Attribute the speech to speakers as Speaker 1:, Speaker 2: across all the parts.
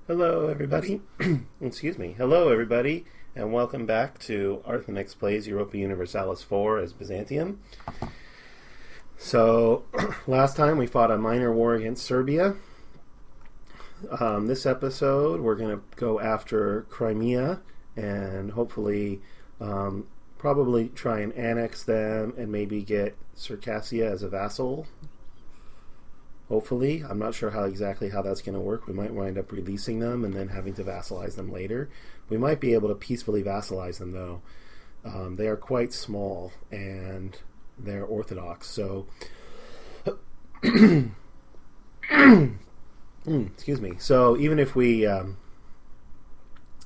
Speaker 1: Hello, everybody. Excuse me. Hello, everybody, and welcome back to Arthenex Plays Europa Universalis 4 as Byzantium. So, last time we fought a minor war against Serbia. This episode, we're going to go after Crimea and hopefully probably try and annex them and maybe get Circassia as a vassal. Hopefully. I'm not sure exactly how that's going to work. We might wind up releasing them and then having to vassalize them later. We might be able to peacefully vassalize them, though. They are quite small, and they're Orthodox. So, excuse me. So even if we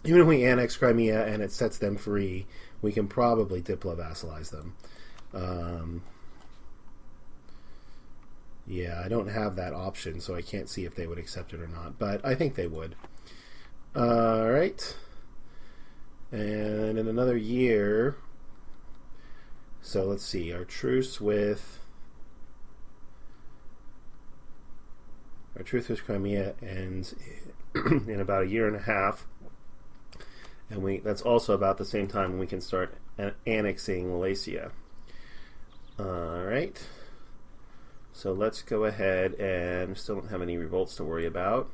Speaker 1: annex Crimea and it sets them free, we can probably diplo-vassalize them. Yeah, I don't have that option, so I can't see if they would accept it or not, but I think they would. Alright. And in another year, so let's see, our truce with Crimea ends in about a year and a half, and that's also about the same time when we can start annexing Wallachia. Alright. So let's go ahead and still don't have any revolts to worry about.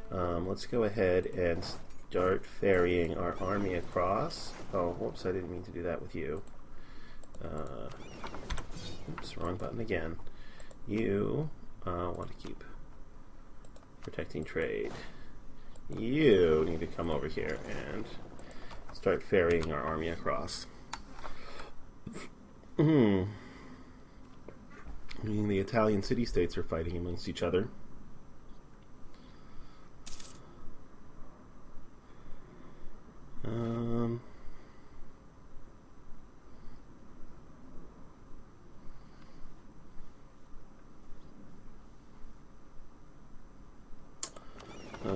Speaker 1: Let's go ahead and start ferrying our army across. Oh, whoops, I didn't mean to do that with you. Oops, wrong button again. You want to keep protecting trade. You need to come over here and start ferrying our army across. The Italian city-states are fighting amongst each other. Oh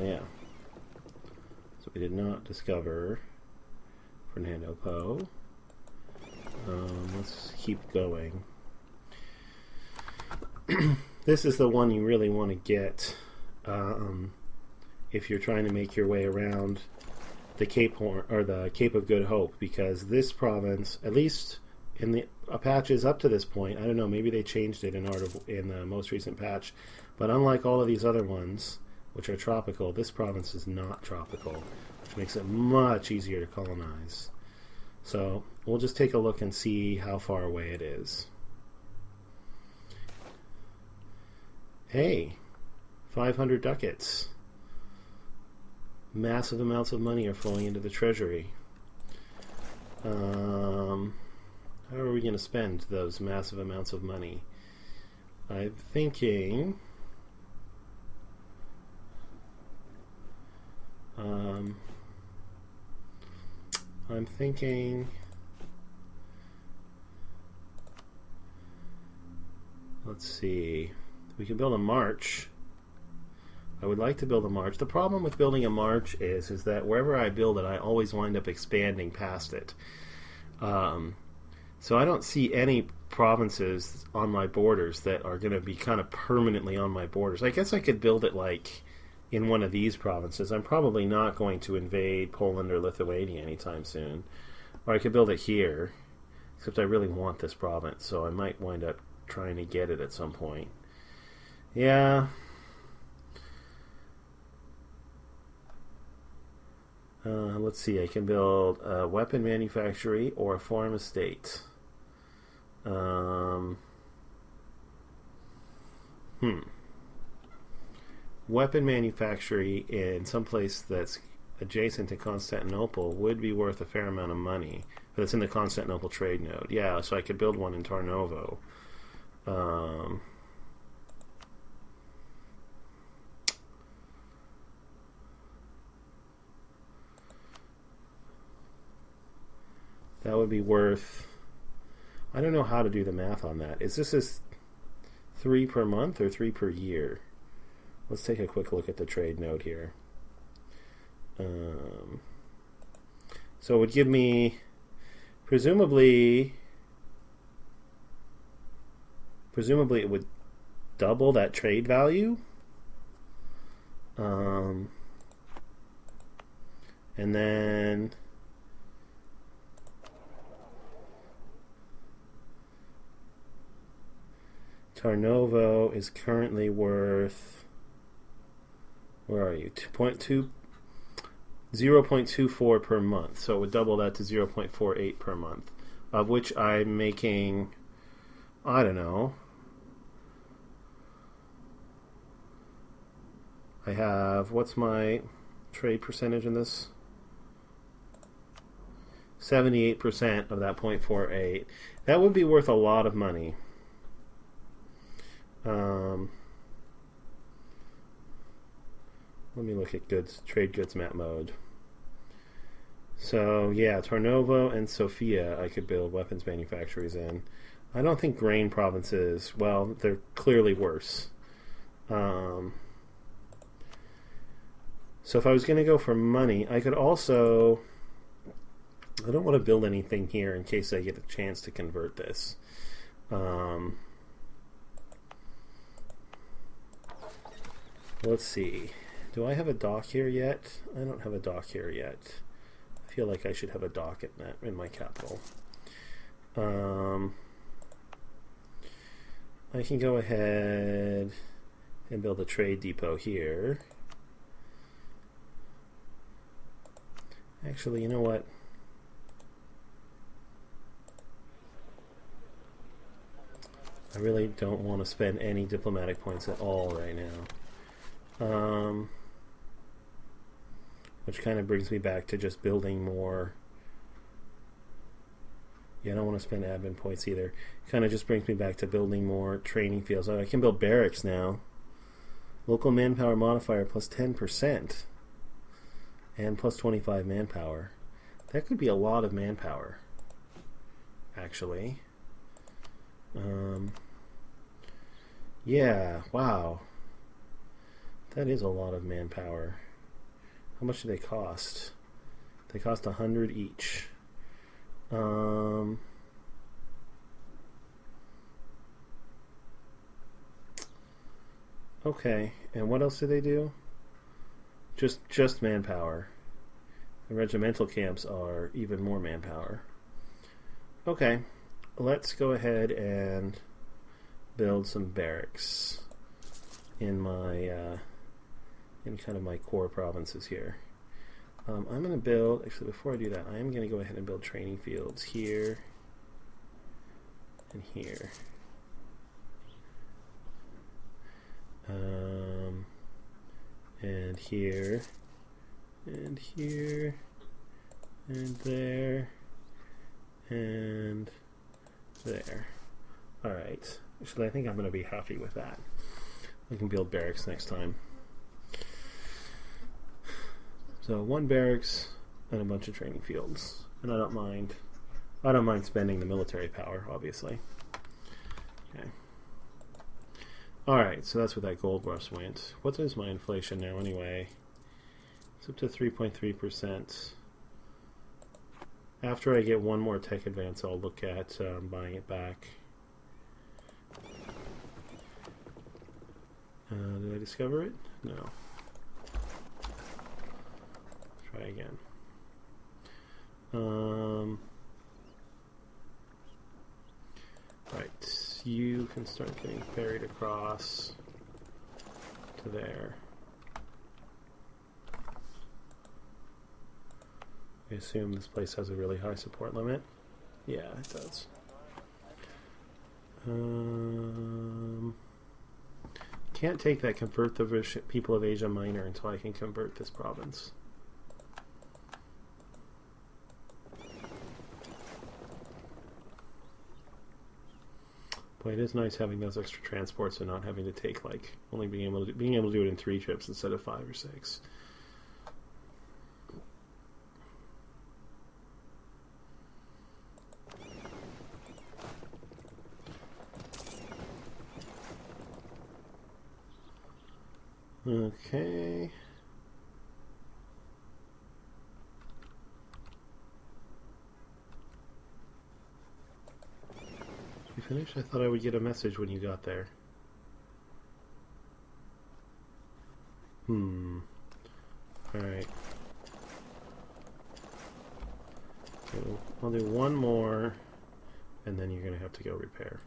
Speaker 1: yeah. So we did not discover Fernando Po. Let's keep going. This is the one you really want to get if you're trying to make your way around the Cape Horn or the Cape of Good Hope, because this province, at least in the patches up to this point, I don't know, maybe they changed it in the most recent patch, but unlike all of these other ones, which are tropical, this province is not tropical, which makes it much easier to colonize. So we'll just take a look and see how far away it is. Hey, 500 ducats. Massive amounts of money are flowing into the treasury. How are we going to spend those massive amounts of money? I'm thinking... let's see, we can build a march. I would like to build a march. The problem with building a march is that wherever I build it, I always wind up expanding past it. So I don't see any provinces on my borders that are going to be kind of permanently on my borders. I guess I could build it like in one of these provinces. I'm probably not going to invade Poland or Lithuania anytime soon. Or I could build it here, except I really want this province, so I might wind up trying to get it at some point. Yeah. Let's see, I can build a weapon manufactory or a farm estate. Weapon manufactory in some place that's adjacent to Constantinople would be worth a fair amount of money, but it's in the Constantinople trade node. Yeah, so I could build one in Tarnovo. That would be worth... I don't know how to do the math on that. Is this 3 per month or 3 per year? Let's take a quick look at the trade node here. So it would give me, presumably it would double that trade value. And then Tarnovo is currently worth, where are you? 0.24 per month. So it would double that to 0.48 per month, of which I'm making, I don't know, I have, what's my trade percentage in this? 78% of that 0.48. That would be worth a lot of money. Let me look at goods, trade goods map mode. So yeah, Tarnovo and Sofia I could build weapons manufacturers in. I don't think grain provinces, well, they're clearly worse. So if I was going to go for money, I could also, I don't want to build anything here in case I get a chance to convert this. Let's see. Do I have a dock here yet? I don't have a dock here yet. I feel like I should have a dock in my capital. I can go ahead and build a trade depot here. Actually, you know what? I really don't want to spend any diplomatic points at all right now. Which kind of brings me back to just building more. Yeah, I don't want to spend admin points either. Kind of just brings me back to building more training fields. Oh, I can build barracks now. Local manpower modifier plus 10%. And plus 25 manpower. That could be a lot of manpower, actually. Yeah, wow. That is a lot of manpower. How much do they cost? They cost 100 each. Okay, and what else do they do? Just manpower. The regimental camps are even more manpower. Okay, let's go ahead and build some barracks in my in kind of my core provinces here. I'm going to build, actually before I do that, I am going to go ahead and build training fields here and here. And here, and here, and there, and there. Alright, actually I think I'm going to be happy with that. I can build barracks next time. So one barracks and a bunch of training fields. And I don't mind spending the military power, obviously. Okay. Alright, so that's what that gold rush went. What is my inflation now anyway? It's up to 3.3%. After I get one more tech advance, I'll look at buying it back. Did I discover it? No. Try again. Right, you can start getting ferried across to there. I assume this place has a really high support limit. Yeah, it does. Can't take that convert the people of Asia Minor until I can convert this province. But it is nice having those extra transports and not having to take, like, only being able to do it in 3 trips instead of 5 or 6. Okay. You finished? I thought I would get a message when you got there. Alright. So I'll do one more, and then you're going to have to go repair.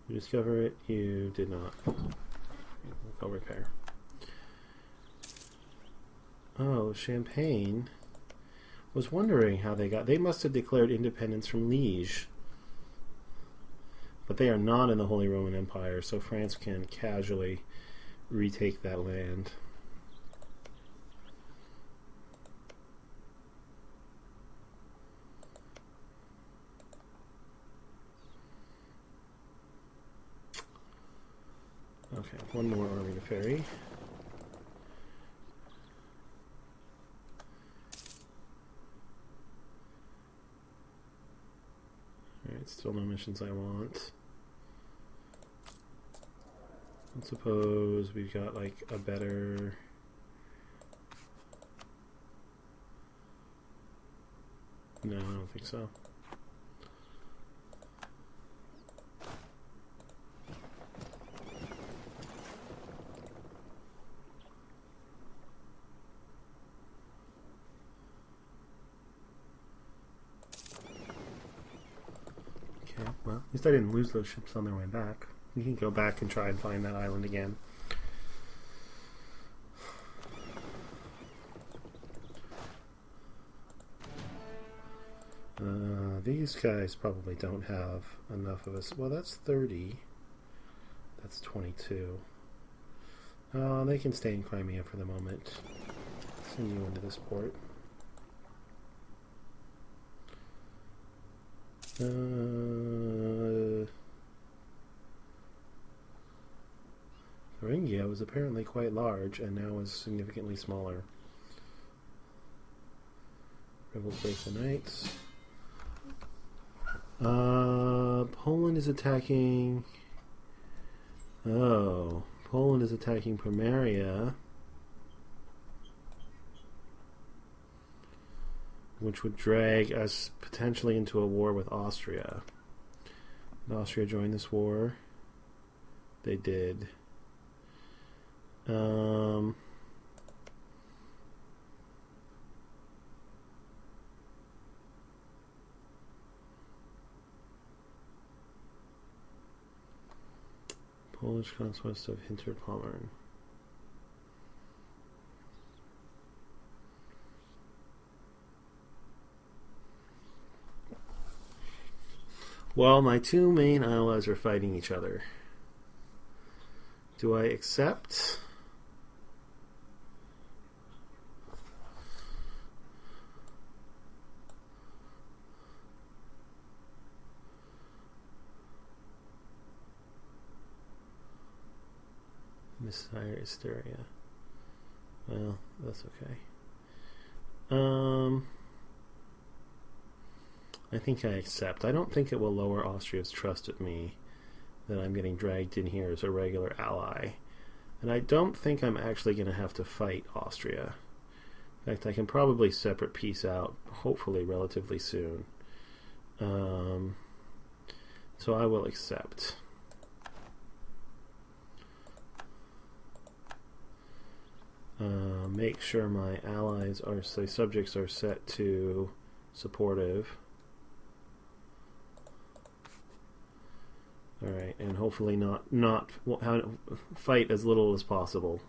Speaker 1: You discover it? You did not. Go repair. Oh, Champagne. Was wondering how they must have declared independence from Liege. But they are not in the Holy Roman Empire, so France can casually retake that land. Okay, one more army to ferry. Alright, still no missions I want. I suppose we've got like a better... No, I don't think so. Well, at least I didn't lose those ships on their way back. We can go back and try and find that island again. These guys probably don't have enough of us. Well, that's 30. That's 22. They can stay in Crimea for the moment. Send you into this port. Thuringia was apparently quite large and now is significantly smaller. Rebels break the Knights. Poland is attacking... Oh, Poland is attacking Pomeria, which would drag us potentially into a war with Austria. Did Austria join this war? They did. Polish conquest of Hinterpommern. Well, my two main allies are fighting each other. Do I accept? Messiah Hysteria. Well, that's okay. I think I accept. I don't think it will lower Austria's trust of me that I'm getting dragged in here as a regular ally. And I don't think I'm actually going to have to fight Austria. In fact, I can probably separate peace out, hopefully relatively soon. So I will accept. Make sure my allies are, say, subjects are set to supportive. Alright, and hopefully not fight as little as possible.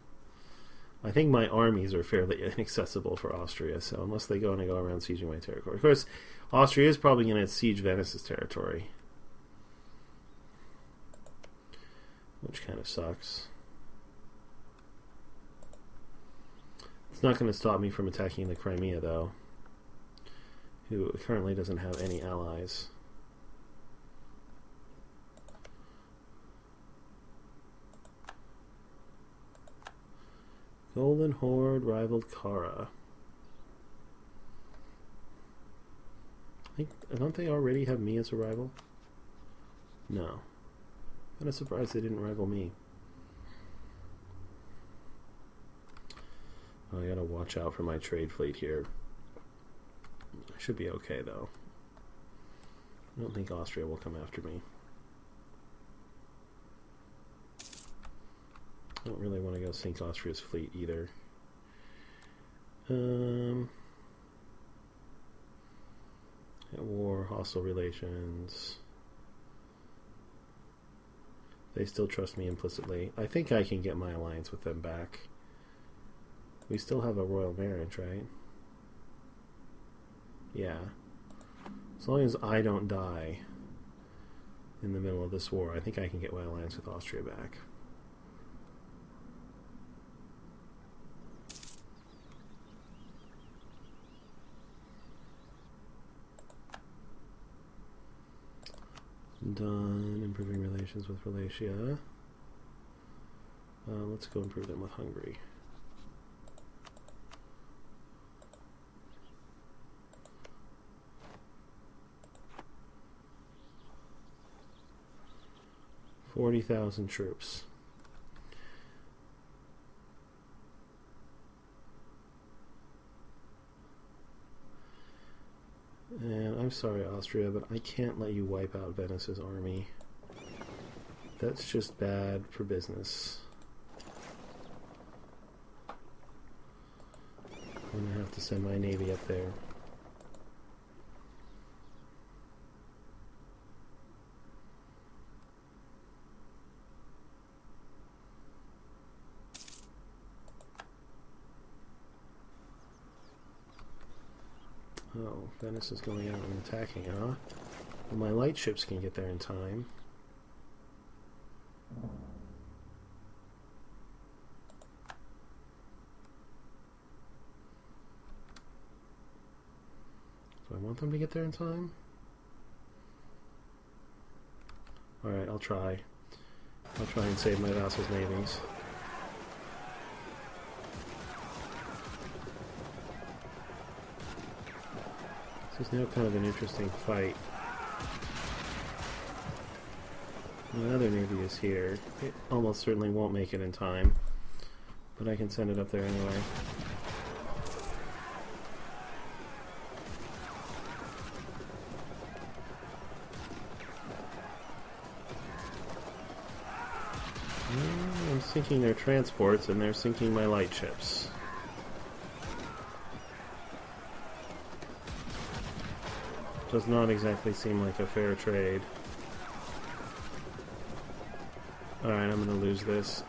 Speaker 1: I think my armies are fairly inaccessible for Austria, so unless they go around sieging my territory. Of course, Austria is probably going to siege Venice's territory, which kind of sucks. It's not going to stop me from attacking the Crimea, though, who currently doesn't have any allies. Golden Horde rivaled Kara. Don't they already have me as a rival? No. I'm kind of surprised they didn't rival me. I gotta watch out for my trade fleet here. I should be okay though. I don't think Austria will come after me. I don't really want to go sink Austria's fleet either. At war, hostile relations. They still trust me implicitly. I think I can get my alliance with them back. We still have a royal marriage, right? Yeah. As long as I don't die in the middle of this war, I think I can get my alliance with Austria back. Done. Improving relations with Wallachia. Let's go improve them with Hungary. $40,000 troops. And I'm sorry, Austria, but I can't let you wipe out Venice's army. That's just bad for business. I'm gonna have to send my navy up there. Oh, Venice is going out and attacking, huh? Well, my light ships can get there in time. Do I want them to get there in time? Alright, I'll try. I'll try and save my vassals' navies. This is now kind of an interesting fight. My other navy is here. It almost certainly won't make it in time, but I can send it up there anyway. I'm sinking their transports and they're sinking my light ships. Does not exactly seem like a fair trade. Alright, I'm gonna lose this.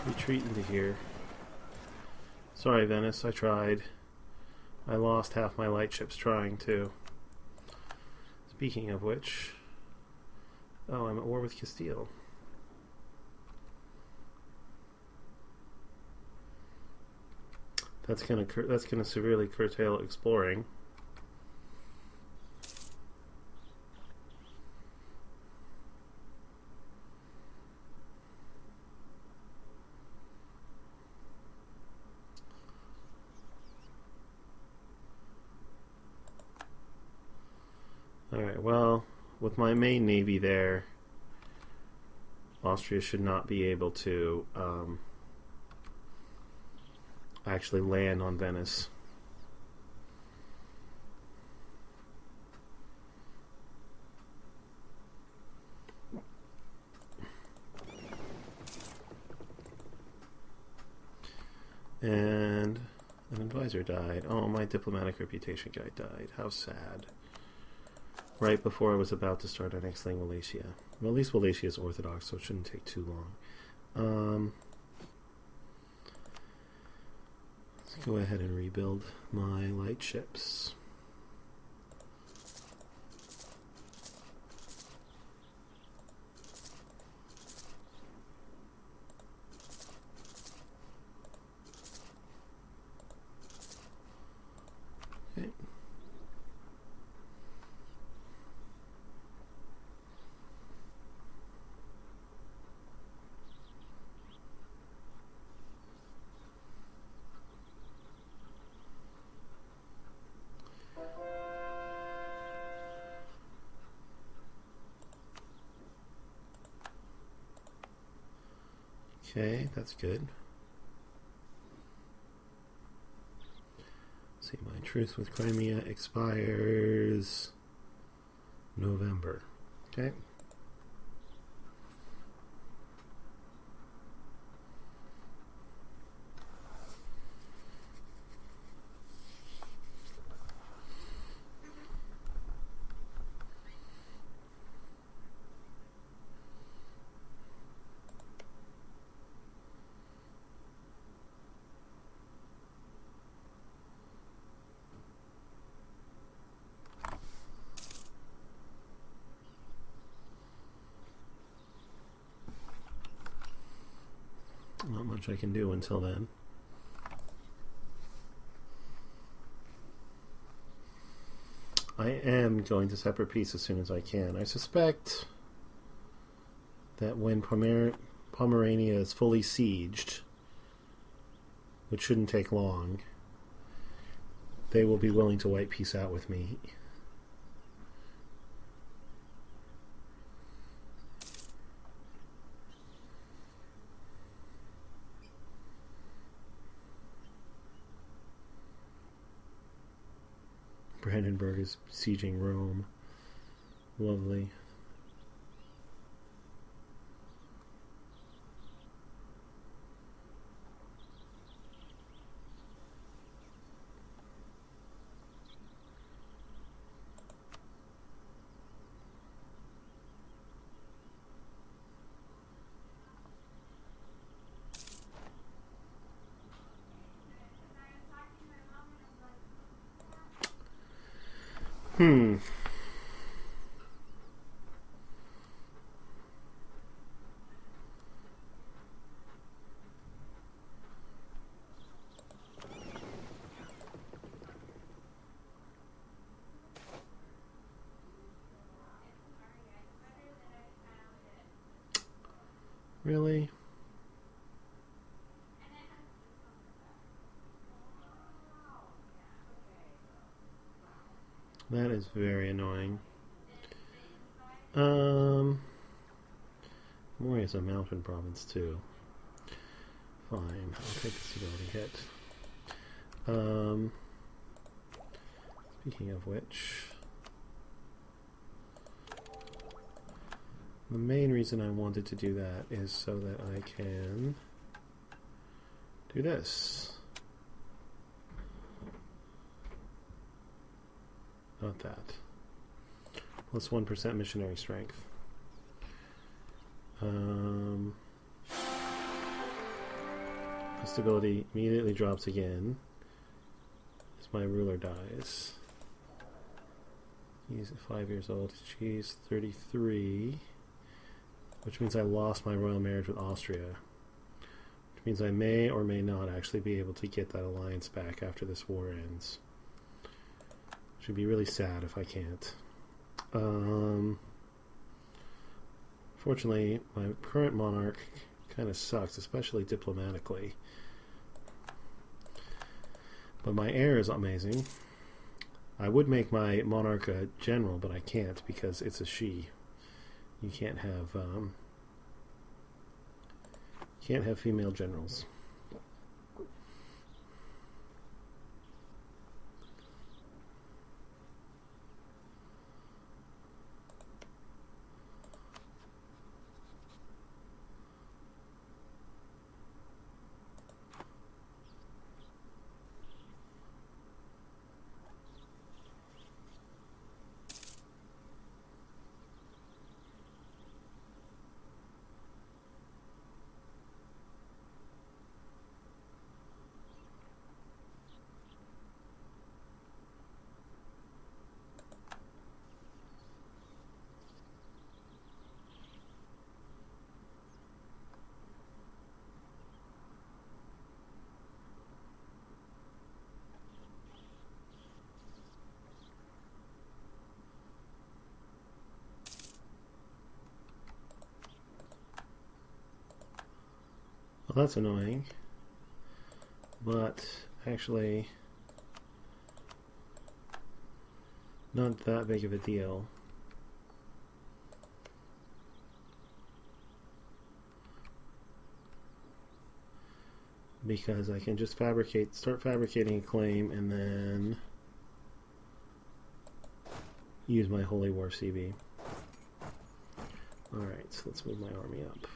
Speaker 1: Retreat into here. Sorry, Venice, I tried. I lost half my light ships trying to. Speaking of which... Oh, I'm at war with Castile. That's gonna severely curtail exploring. Alright, well, with my main navy there, Austria should not be able to actually land on Venice. And an advisor died. Oh, my diplomatic reputation guy died. How sad. Right before I was about to start annexing Wallachia. Well, at least Wallachia is Orthodox, so it shouldn't take too long. Let's go ahead and rebuild my light ships. Okay. Okay, that's good. Let's see, my truce with Crimea expires November. Okay. Not much I can do until then. I am going to separate peace as soon as I can. I suspect that when Pomerania is fully sieged, which shouldn't take long, they will be willing to wipe peace out with me. Brandenburg is sieging Rome. Lovely. Really? That is very annoying. Moria is a mountain province too. Fine, I'll take the stability hit. Speaking of which, the main reason I wanted to do that is so that I can do this. Not that. Plus 1% missionary strength. Stability immediately drops again as my ruler dies. He's 5 years old. She's 33, which means I lost my royal marriage with Austria, which means I may or may not actually be able to get that alliance back after this war ends. Which would be really sad if I can't. Fortunately, my current monarch kind of sucks, especially diplomatically. But my heir is amazing. I would make my monarch a general, but I can't because it's a she. You can't have female generals. Well, that's annoying, but actually not that big of a deal. because I can just start fabricating a claim, and then use my Holy War CB. Alright, so let's move my army up.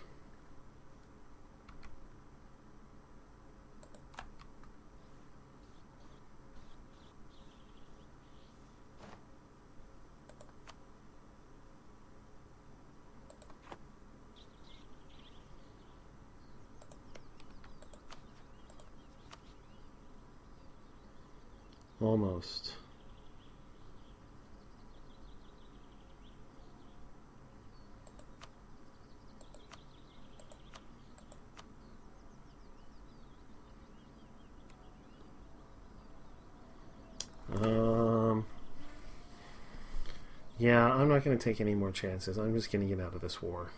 Speaker 1: Almost. Yeah, I'm not going to take any more chances. I'm just going to get out of this war.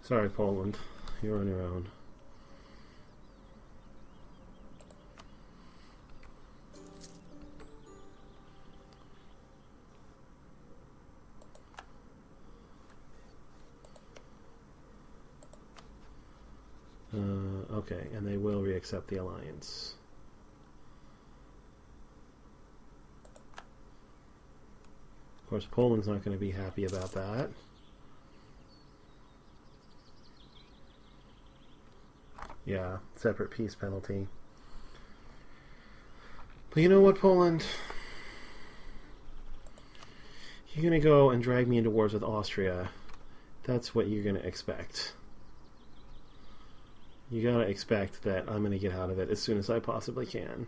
Speaker 1: Sorry, Poland. You're on your own. Okay, and they will reaccept the alliance. Of course, Poland's not going to be happy about that. Yeah, separate peace penalty. But you know what, Poland? You're going to go and drag me into wars with Austria. That's what you're going to expect. You gotta expect that I'm gonna get out of it as soon as I possibly can.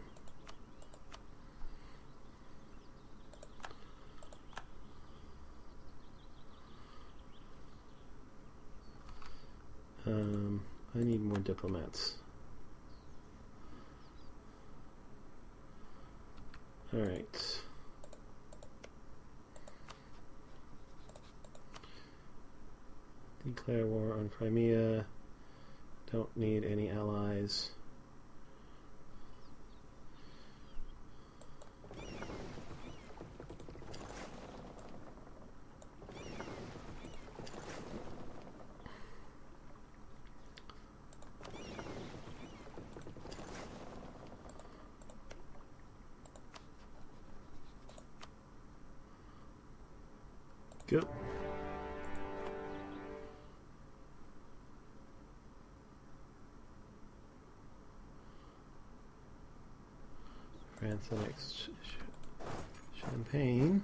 Speaker 1: I need more diplomats. Alright. Declare war on Crimea. Don't need any allies. Go. Arthenex, Champagne.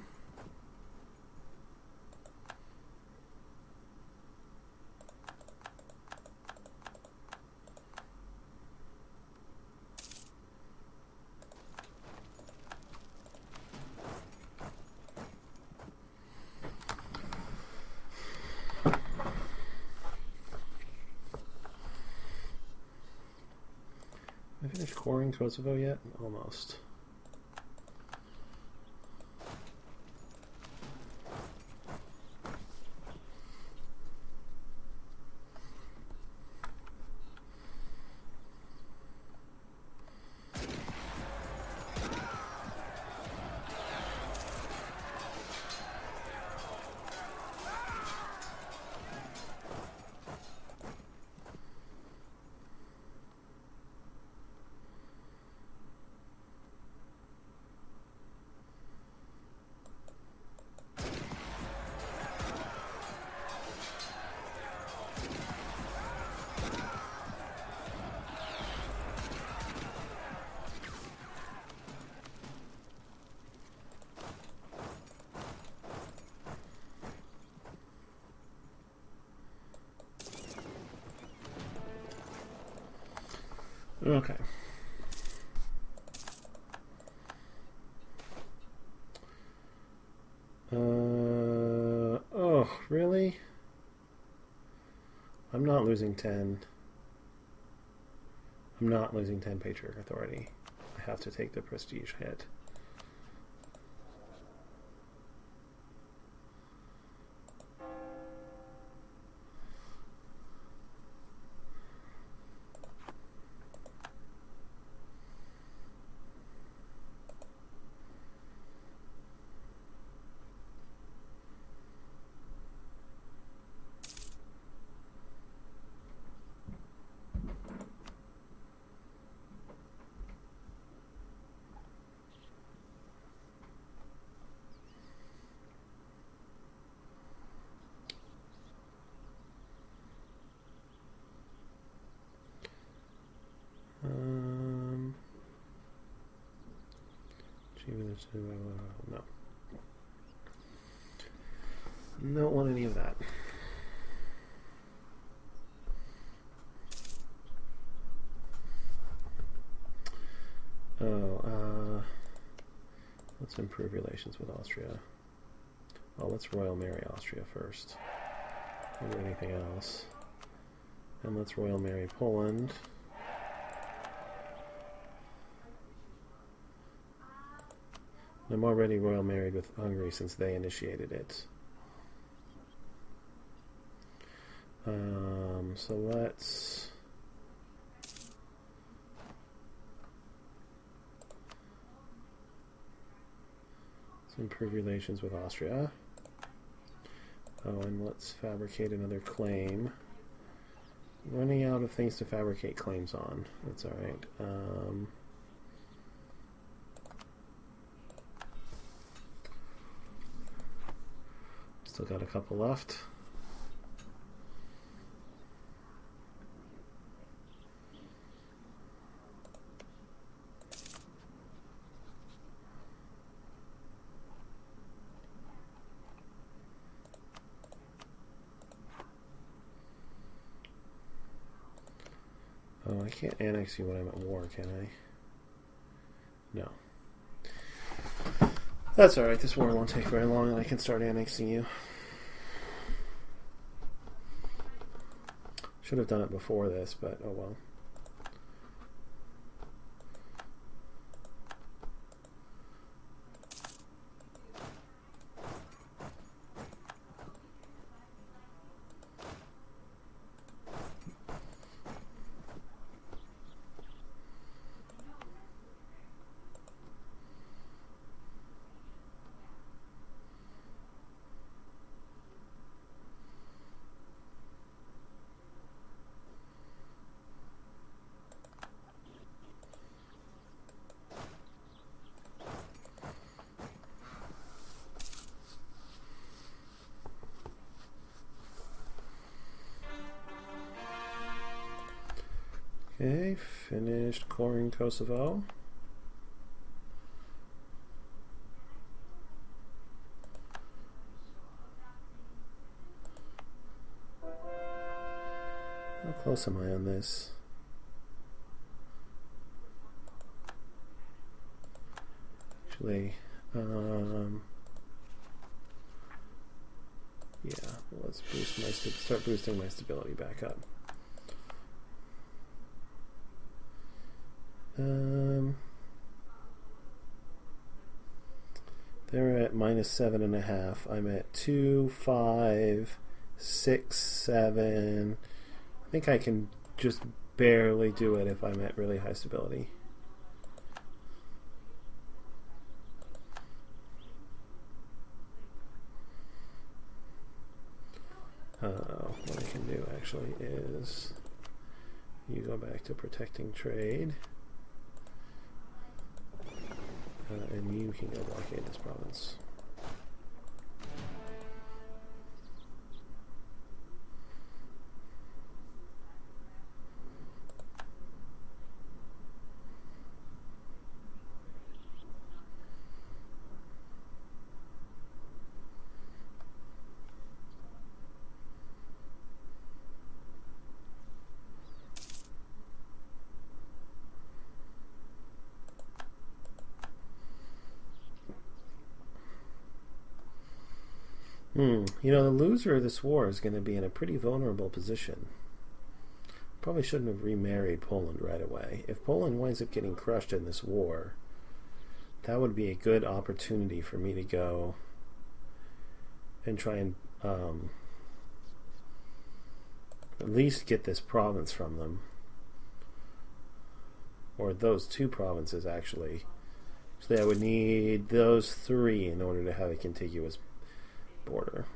Speaker 1: Have I finished coring Kosovo yet? Almost. Okay. Oh, really? I'm not losing 10. I'm not losing 10 Patriarch Authority. I have to take the prestige hit. No. Don't want any of that. Let's improve relations with Austria. Oh, let's Royal Marry Austria first. Or anything else. And let's Royal Marry Poland. I'm already Royal Married with Hungary since they initiated it. So let's improve relations with Austria. Oh, and let's fabricate another claim. Running out of things to fabricate claims on. That's all right. Still got a couple left. Oh, I can't annex you when I'm at war, can I? No. That's alright, this war won't take very long and I can start annexing you. Should have done it before this, but oh well. Okay, finished coring Kosovo. How close am I on this? Actually, yeah, let's boost my start boosting my stability back up. They're at -7.5. I'm at 2, 5, 6, 7. I think I can just barely do it if I'm at really high stability. What I can do actually is you go back to protecting trade. And you can go blockade this province. You know, the loser of this war is going to be in a pretty vulnerable position. Probably shouldn't have remarried Poland right away. If Poland winds up getting crushed in this war, that would be a good opportunity for me to go and try and at least get this province from them. Or those two provinces, actually. So I would need those three in order to have a contiguous border.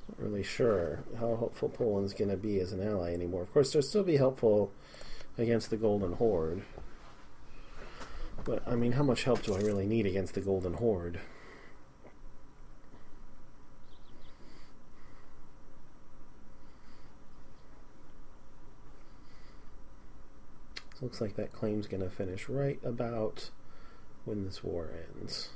Speaker 1: Not really sure how helpful Poland's going to be as an ally anymore. Of course, they'll still be helpful against the Golden Horde. But, I mean, how much help do I really need against the Golden Horde? Looks like that claim's going to finish right about when this war ends.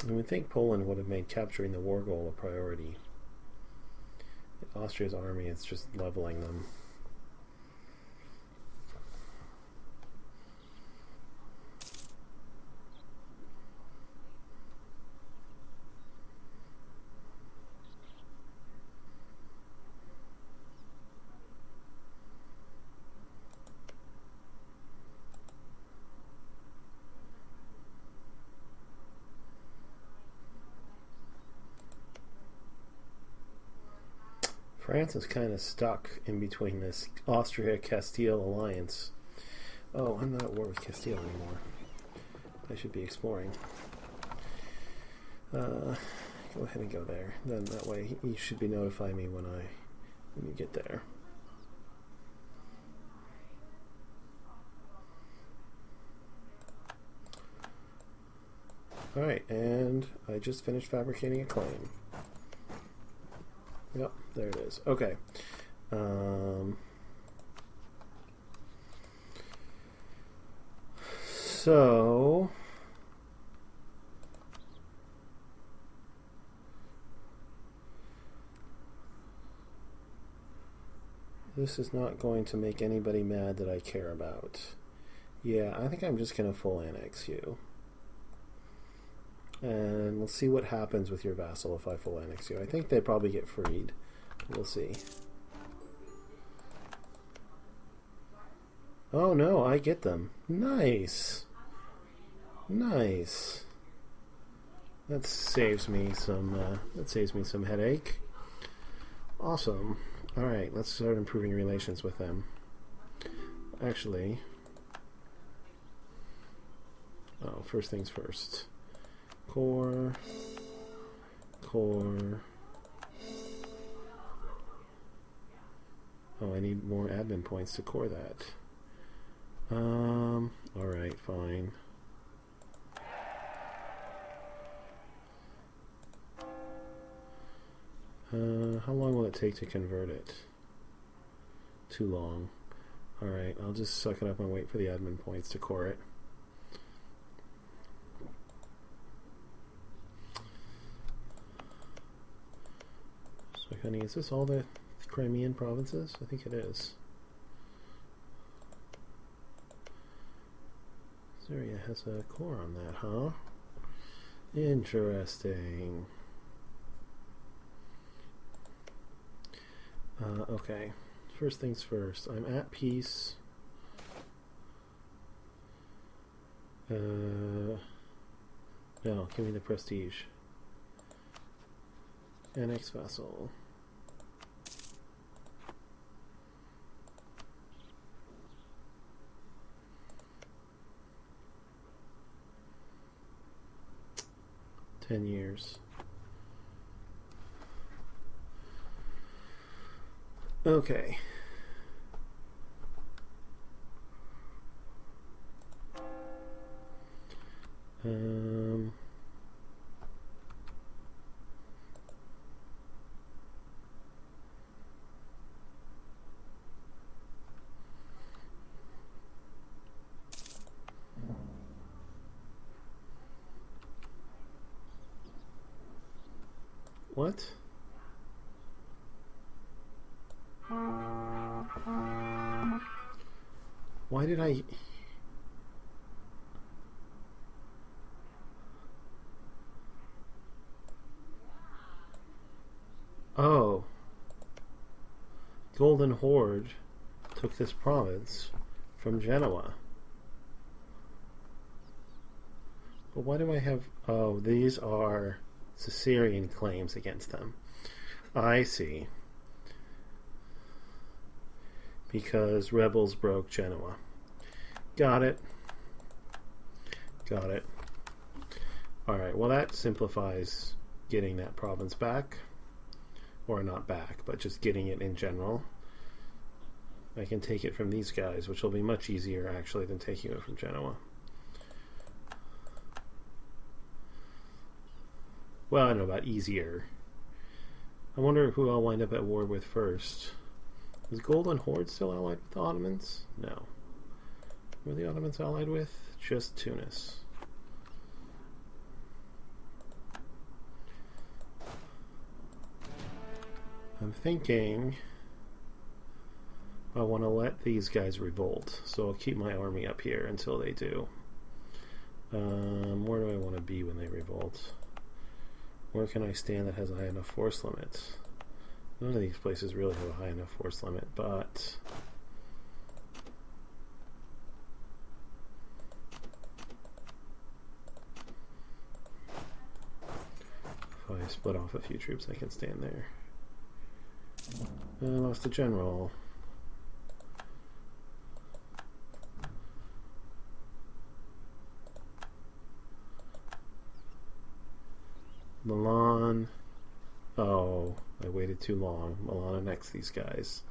Speaker 1: You would think Poland would have made capturing the war goal a priority. Austria's army is just leveling them. France is kind of stuck in between this Austria-Castile alliance. Oh, I'm not at war with Castile anymore. I should be exploring. Go ahead and go there. Then that way you should be notifying me when you get there. Alright, and I just finished fabricating a claim. Yep, there it is. Okay. So this is not going to make anybody mad that I care about. Yeah, I think I'm just going to full annex you. And we'll see what happens with your vassal if I full annex you. I think they probably get freed. We'll see. Oh no, I get them. Nice. Nice. That saves me some headache. Awesome. Alright, let's start improving relations with them. Actually, first things first. Core. Oh, I need more admin points to core that. Alright, fine. How long will it take to convert it? Too long. Alright, I'll just suck it up and wait for the admin points to core it. So, honey, is this all the Crimean provinces? I think it is. Syria has a core on that, huh? Interesting. Okay. First things first. I'm at peace. No, give me the prestige. Annex vassal. $10. Okay. What? Why did I... Oh. Golden Horde took this province from Genoa. But why do I have... Oh, these are Caesarian claims against them. I see. Because rebels broke Genoa. Got it. Got it. Alright, well that simplifies getting that province back. Or not back, but just getting it in general. I can take it from these guys, which will be much easier actually than taking it from Genoa. Well, I don't know about easier. I wonder who I'll wind up at war with first. Is Golden Horde still allied with the Ottomans? No. Who are the Ottomans allied with? Just Tunis. I'm thinking I want to let these guys revolt, so I'll keep my army up here until they do. Where do I want to be when they revolt? Where can I stand that has a high enough force limit? None of these places really have a high enough force limit, but if I split off a few troops, I can stand there. I lost a general. Milan. Oh, I waited too long. Milan annexed these guys.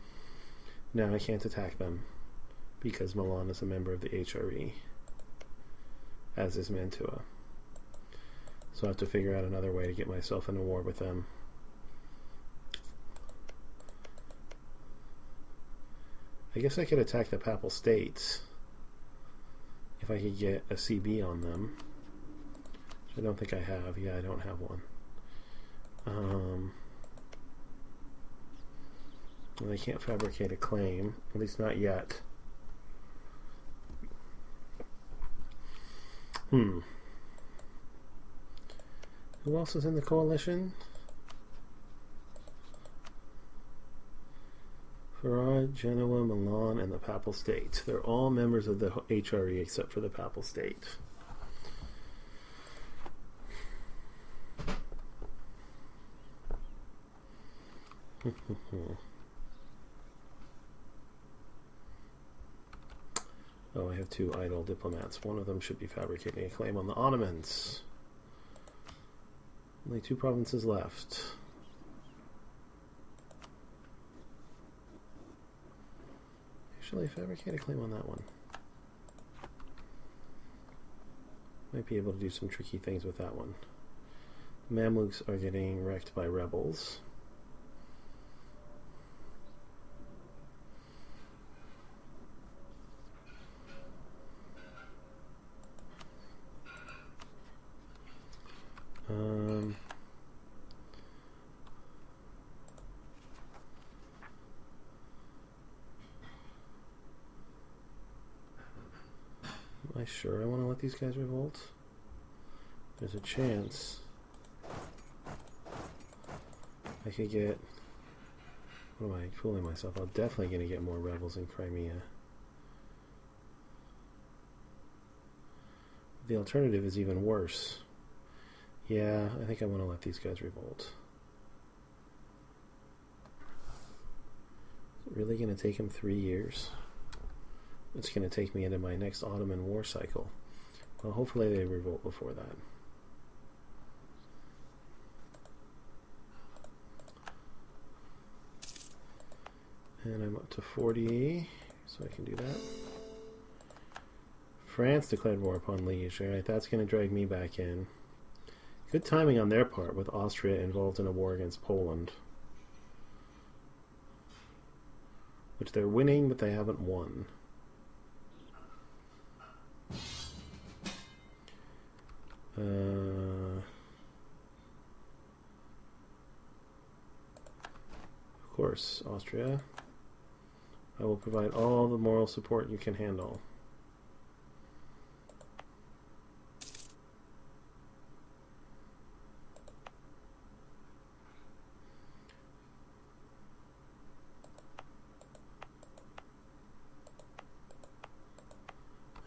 Speaker 1: Now I can't attack them because Milan is a member of the HRE, as is Mantua. So I have to figure out another way to get myself in a war with them. I guess I could attack the Papal States if I could get a CB on them. Which I don't think I have. Yeah, I don't have one. Well, they can't fabricate a claim, at least not yet. Who else is in the coalition? Ferrara, Genoa, Milan, and the Papal State. They're all members of the HRE except for the Papal State. Oh, I have two idle diplomats. One of them should be fabricating a claim on the Ottomans. Only 2 provinces left. Actually, fabricate a claim on that one. Might be able to do some tricky things with that one. Mamluks are getting wrecked by rebels. Am I sure I want to let these guys revolt? There's a chance I could get... What am I fooling myself? I'm definitely going to get more rebels in Crimea. The alternative is even worse. Yeah, I think I want to let these guys revolt. Is it really going to take them 3 years? It's going to take me into my next Ottoman war cycle. Well, hopefully they revolt before that. And I'm up to 40, so I can do that. France declared war upon Liège. Alright, that's going to drag me back in. Good timing on their part with Austria involved in a war against Poland. Which they're winning, but they haven't won. Of course, Austria. I will provide all the moral support you can handle.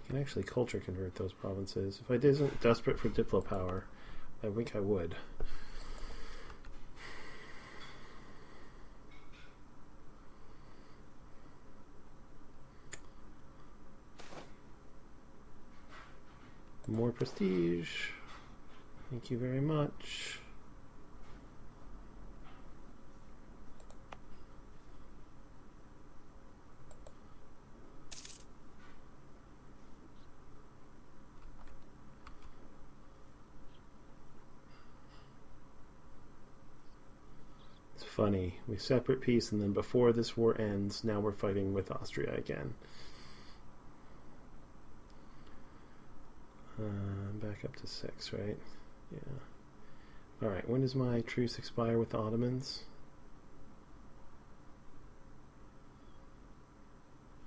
Speaker 1: can actually culture convert those provinces. If I wasn't desperate for Diplo power, I think I would. More prestige. Thank you very much. It's funny. We separate peace, and then before this war ends, now we're fighting with Austria again. Back up to 6, right? Yeah. Alright, when does my truce expire with the Ottomans?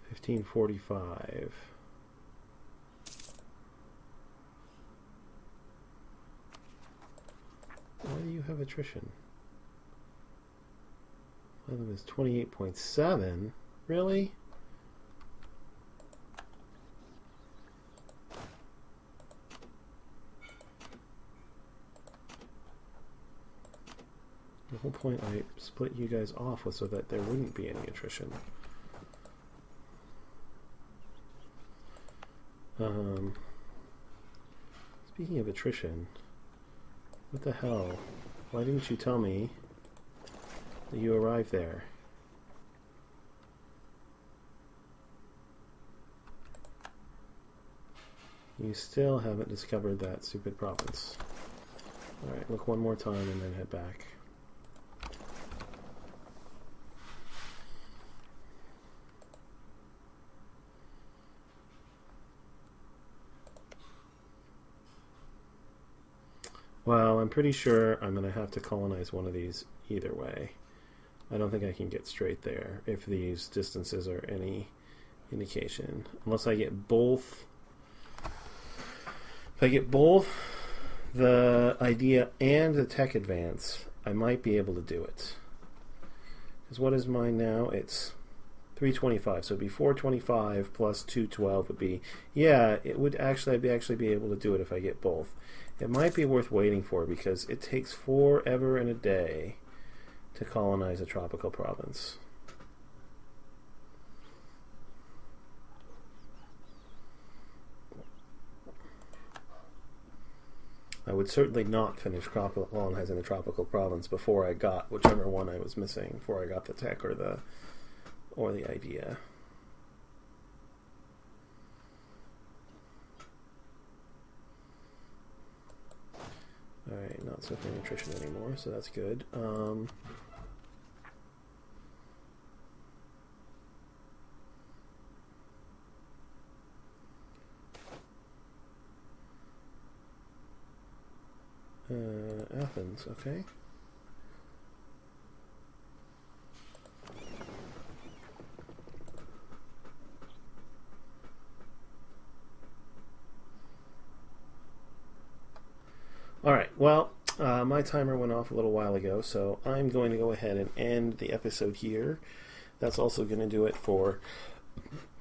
Speaker 1: 1545. Why do you have attrition? Well, it was 28.7. Really? The whole point I split you guys off was so that there wouldn't be any attrition. Speaking of attrition, what the hell? Why didn't you tell me that you arrived there? You still haven't discovered that stupid province. Alright, look one more time and then head back. Well, I'm pretty sure I'm going to have to colonize one of these either way. I don't think I can get straight there if these distances are any indication. Unless I get both. If I get both the idea and the tech advance, I might be able to do it. Because what is mine now? It's 325. So it'd be 425 plus 212 would be, yeah, it would actually, I'd be able to do it if I get both. It might be worth waiting for because it takes forever and a day to colonize a tropical province. I would certainly not finish colonizing a tropical province before I got whichever one I was missing, before I got the tech or the idea. Alright, not suffering attrition anymore, so that's good. Athens, okay. Alright, well, my timer went off a little while ago, so I'm going to go ahead and end the episode here. That's also going to do it for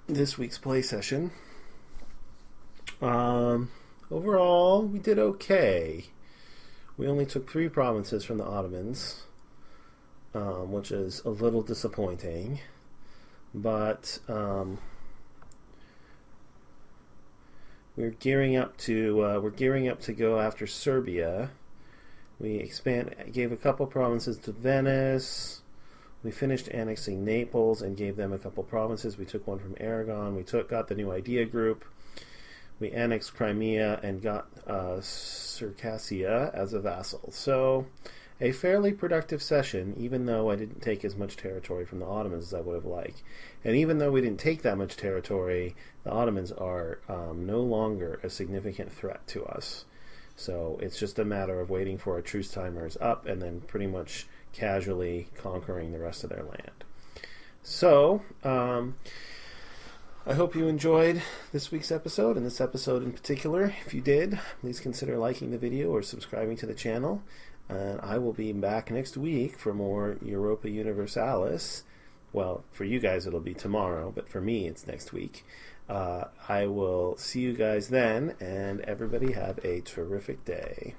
Speaker 1: this week's play session. Overall, we did okay. We only took 3 provinces from the Ottomans, which is a little disappointing, but we're gearing up to go after Serbia. We gave a couple provinces to Venice. We finished annexing Naples and gave them a couple provinces. We took one from Aragon. We got the new idea group. We annexed Crimea and got Circassia as a vassal. So, a fairly productive session, even though I didn't take as much territory from the Ottomans as I would have liked. And even though we didn't take that much territory, the Ottomans are no longer a significant threat to us. So, it's just a matter of waiting for our truce timers up and then pretty much casually conquering the rest of their land. So, I hope you enjoyed this week's episode, and this episode in particular. If you did, please consider liking the video or subscribing to the channel. And I will be back next week for more Europa Universalis. Well, for you guys it'll be tomorrow, but for me it's next week. I will see you guys then, and everybody have a terrific day.